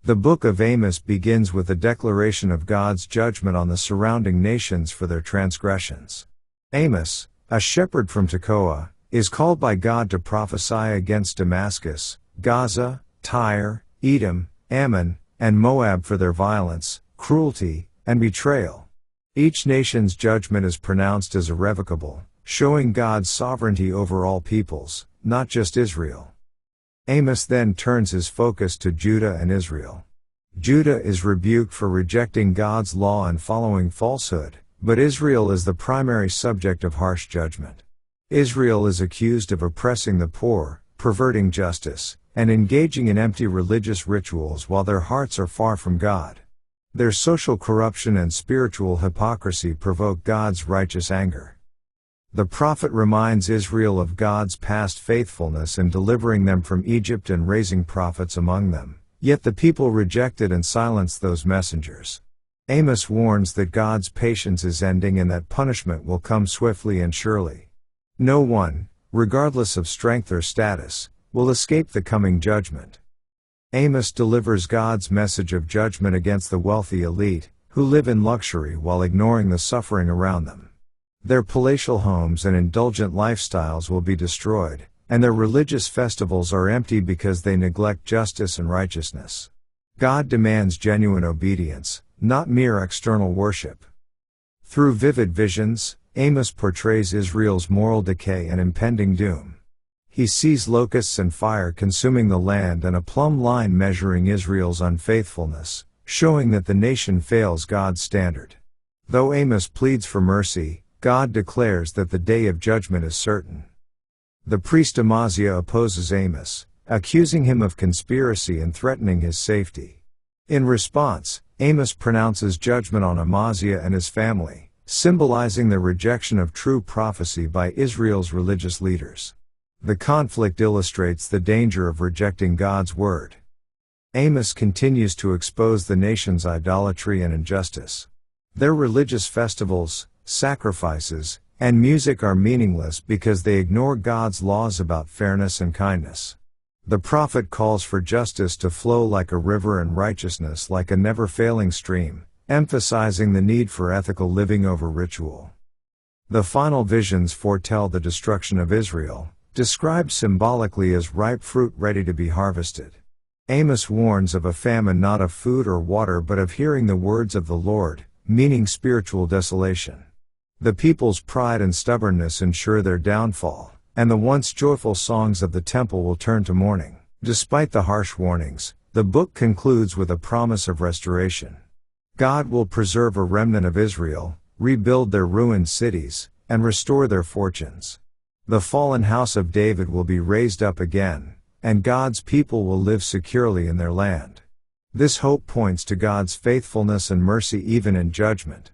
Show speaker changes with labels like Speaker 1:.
Speaker 1: The book of Amos begins with a declaration of God's judgment on the surrounding nations for their transgressions. Amos, a shepherd from Tekoa, is called by God to prophesy against Damascus, Gaza, Tyre, Edom, Ammon, and Moab for their violence, cruelty, and betrayal. Each nation's judgment is pronounced as irrevocable, showing God's sovereignty over all peoples, not just Israel. Amos then turns his focus to Judah and Israel. Judah is rebuked for rejecting God's law and following falsehood, but Israel is the primary subject of harsh judgment. Israel is accused of oppressing the poor, perverting justice, and engaging in empty religious rituals while their hearts are far from God. Their social corruption and spiritual hypocrisy provoke God's righteous anger. The prophet reminds Israel of God's past faithfulness in delivering them from Egypt and raising prophets among them, yet the people rejected and silenced those messengers. Amos warns that God's patience is ending and that punishment will come swiftly and surely. No one, regardless of strength or status, will escape the coming judgment. Amos delivers God's message of judgment against the wealthy elite, who live in luxury while ignoring the suffering around them. Their palatial homes and indulgent lifestyles will be destroyed, and their religious festivals are empty because they neglect justice and righteousness. God demands genuine obedience, not mere external worship. Through vivid visions, Amos portrays Israel's moral decay and impending doom. He sees locusts and fire consuming the land and a plumb line measuring Israel's unfaithfulness, showing that the nation fails God's standard. Though Amos pleads for mercy, God declares that the day of judgment is certain. The priest Amaziah opposes Amos, accusing him of conspiracy and threatening his safety. In response, Amos pronounces judgment on Amaziah and his family, symbolizing the rejection of true prophecy by Israel's religious leaders. The conflict illustrates the danger of rejecting God's word. Amos continues to expose the nation's idolatry and injustice. Their religious festivals, sacrifices, and music are meaningless because they ignore God's laws about fairness and kindness. The prophet calls for justice to flow like a river and righteousness like a never-failing stream, emphasizing the need for ethical living over ritual. The final visions foretell the destruction of Israel, described symbolically as ripe fruit ready to be harvested. Amos warns of a famine not of food or water but of hearing the words of the Lord, meaning spiritual desolation. The people's pride and stubbornness ensure their downfall, and the once joyful songs of the temple will turn to mourning. Despite the harsh warnings, the book concludes with a promise of restoration. God will preserve a remnant of Israel, rebuild their ruined cities, and restore their fortunes. The fallen house of David will be raised up again, and God's people will live securely in their land. This hope points to God's faithfulness and mercy even in judgment.